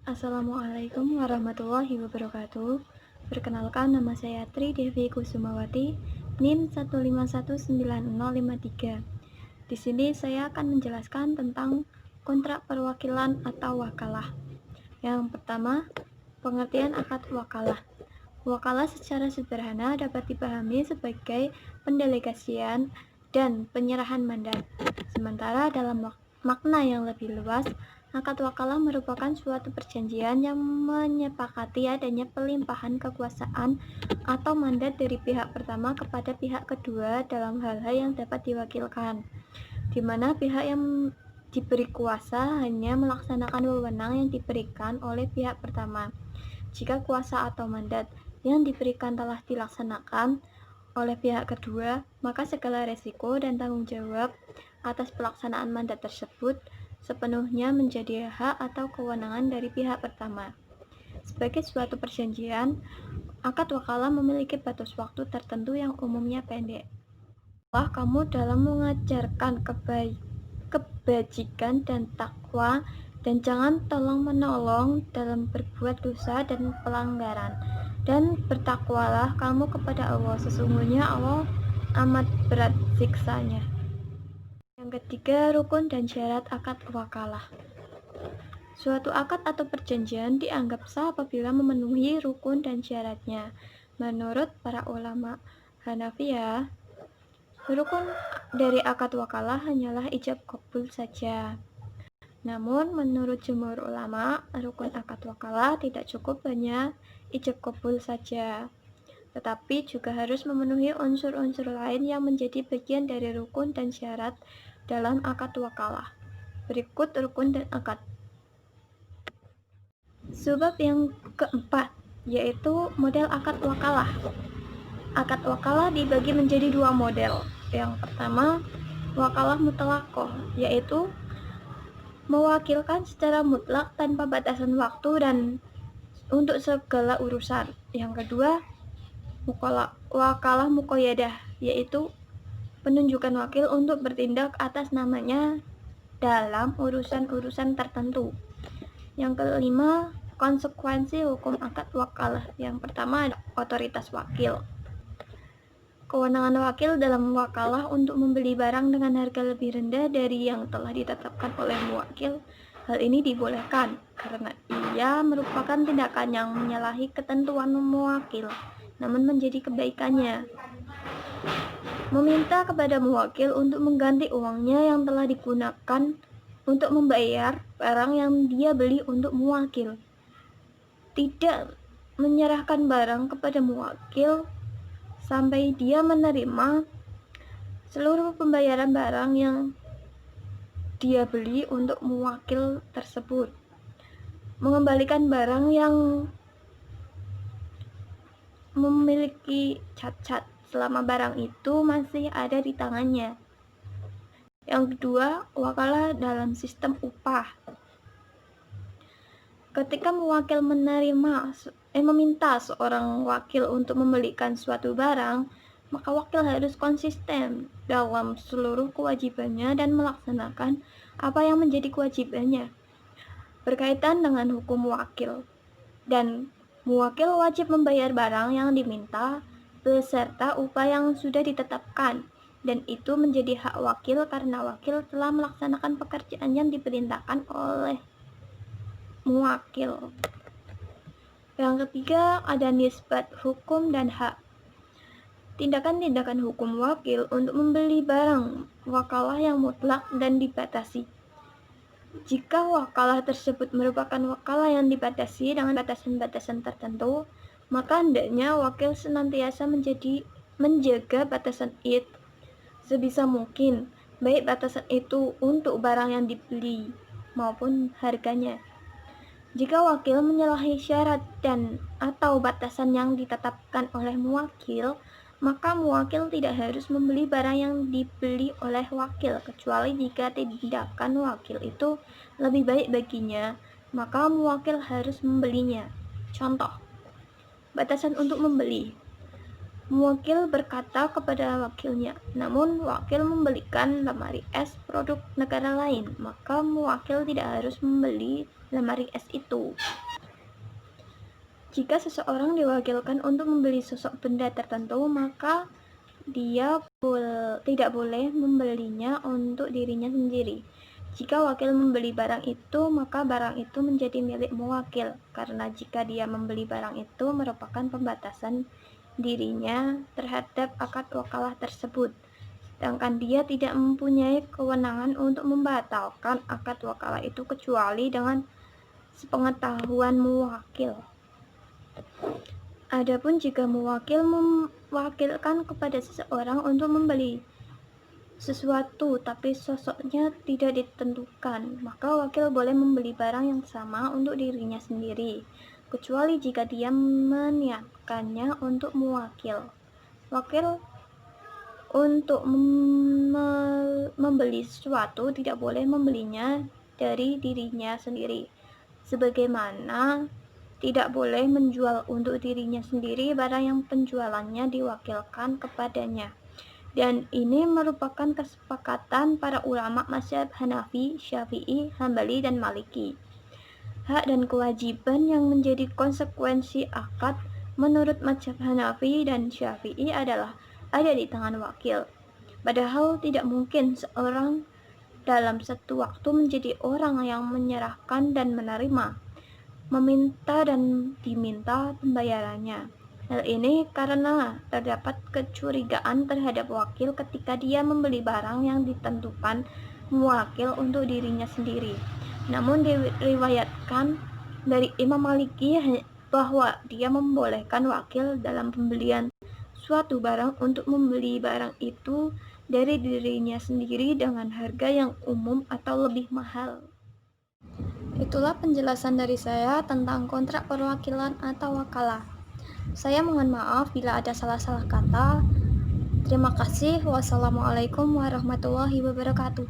Assalamualaikum warahmatullahi wabarakatuh. Perkenalkan, nama saya Tri Devi Kusumawati, NIM 1519053. Di sini saya akan menjelaskan tentang kontrak perwakilan atau wakalah. Yang pertama, pengertian akad wakalah. Wakalah secara sederhana dapat dipahami sebagai pendelegasian dan penyerahan mandat. Sementara dalam makna yang lebih luas, akad wakalah merupakan suatu perjanjian yang menyepakati adanya pelimpahan kekuasaan atau mandat dari pihak pertama kepada pihak kedua dalam hal-hal yang dapat diwakilkan, di mana pihak yang diberi kuasa hanya melaksanakan wewenang yang diberikan oleh pihak pertama. Jika kuasa atau mandat yang diberikan telah dilaksanakan oleh pihak kedua, maka segala resiko dan tanggung jawab atas pelaksanaan mandat tersebut sepenuhnya menjadi hak atau kewenangan dari pihak pertama. Sebagai suatu perjanjian, akad wakalah memiliki batas waktu tertentu yang umumnya pendek. Kamu dalam mengajarkan kebajikan dan takwa, dan jangan tolong-menolong dalam berbuat dosa dan pelanggaran. Dan bertakwalah kamu kepada Allah, sesungguhnya Allah amat berat siksanya. Yang ketiga, rukun dan syarat akad wakalah. Suatu akad atau perjanjian dianggap sah apabila memenuhi rukun dan syaratnya. Menurut para ulama Hanafiyah, rukun dari akad wakalah hanyalah ijab kabul saja. Namun, menurut jumhur ulama, rukun akad wakalah tidak cukup hanya ijab kabul saja, tetapi juga harus memenuhi unsur-unsur lain yang menjadi bagian dari rukun dan syarat dalam akad wakalah. Berikut rukun dan akad. Sebab yang keempat, yaitu model akad wakalah. Akad wakalah dibagi menjadi dua model. Yang pertama, wakalah mutlaqoh, yaitu mewakilkan secara mutlak tanpa batasan waktu dan untuk segala urusan. Yang kedua, wakalah muqayyadah, yaitu penunjukan wakil untuk bertindak atas namanya dalam urusan-urusan tertentu. Yang kelima, konsekuensi hukum akad wakalah. Yang pertama, otoritas wakil. Kewenangan wakil dalam wakalah untuk membeli barang dengan harga lebih rendah dari yang telah ditetapkan oleh muwakil. Hal ini dibolehkan karena ia merupakan tindakan yang menyalahi ketentuan muwakil, namun menjadi kebaikannya. Meminta kepada muwakil untuk mengganti uangnya yang telah digunakan untuk membayar barang yang dia beli untuk muwakil. Tidak menyerahkan barang kepada muwakil sampai dia menerima seluruh pembayaran barang yang dia beli untuk muwakil tersebut. Mengembalikan barang yang memiliki cacat selama barang itu masih ada di tangannya. Yang kedua, wakalah dalam sistem upah. Ketika muwakil meminta seorang wakil untuk membelikan suatu barang, maka wakil harus konsisten dalam seluruh kewajibannya dan melaksanakan apa yang menjadi kewajibannya berkaitan dengan hukum wakil. Dan muwakil wajib membayar barang yang diminta beserta upah yang sudah ditetapkan, dan itu menjadi hak wakil karena wakil telah melaksanakan pekerjaan yang diperintahkan oleh muwakil. Yang ketiga, ada nisbat hukum dan hak. Tindakan-tindakan hukum wakil untuk membeli barang wakalah yang mutlak dan dibatasi. Jika wakalah tersebut merupakan wakalah yang dibatasi dengan batasan-batasan tertentu, maka hendaknya wakil senantiasa menjaga batasan itu sebisa mungkin, baik batasan itu untuk barang yang dibeli maupun harganya. Jika wakil menyalahi syarat dan atau batasan yang ditetapkan oleh muwakil, maka muwakil tidak harus membeli barang yang dibeli oleh wakil, kecuali jika tindakan wakil itu lebih baik baginya, maka muwakil harus membelinya. Contoh, batasan untuk membeli. Muwakil berkata kepada wakilnya, namun wakil membelikan lemari es produk negara lain, maka muwakil tidak harus membeli lemari es itu. Jika seseorang diwakilkan untuk membeli sosok benda tertentu, maka dia tidak boleh membelinya untuk dirinya sendiri. Jika wakil membeli barang itu, maka barang itu menjadi milik muwakil, karena jika dia membeli barang itu merupakan pembatasan dirinya terhadap akad wakalah tersebut, sedangkan dia tidak mempunyai kewenangan untuk membatalkan akad wakalah itu kecuali dengan sepengetahuan muwakil. Adapun jika muwakil mewakilkan kepada seseorang untuk membeli sesuatu tapi sosoknya tidak ditentukan, maka wakil boleh membeli barang yang sama untuk dirinya sendiri, kecuali jika dia meniatkannya untuk muwakil. Wakil untuk membeli sesuatu tidak boleh membelinya dari dirinya sendiri, sebagaimana tidak boleh menjual untuk dirinya sendiri barang yang penjualannya diwakilkan kepadanya. Dan ini merupakan kesepakatan para ulama mazhab Hanafi, Syafi'i, Hambali, dan Maliki. Hak dan kewajiban yang menjadi konsekuensi akad menurut mazhab Hanafi dan Syafi'i adalah ada di tangan wakil. Padahal tidak mungkin seorang dalam satu waktu menjadi orang yang menyerahkan dan menerima, meminta dan diminta pembayarannya. Hal ini karena terdapat kecurigaan terhadap wakil ketika dia membeli barang yang ditentukan muwakil untuk dirinya sendiri. Namun diriwayatkan dari Imam Maliki bahwa dia membolehkan wakil dalam pembelian suatu barang untuk membeli barang itu dari dirinya sendiri dengan harga yang umum atau lebih mahal. Itulah penjelasan dari saya tentang kontrak perwakilan atau wakalah. Saya mohon maaf bila ada salah-salah kata. Terima kasih. Wassalamualaikum warahmatullahi wabarakatuh.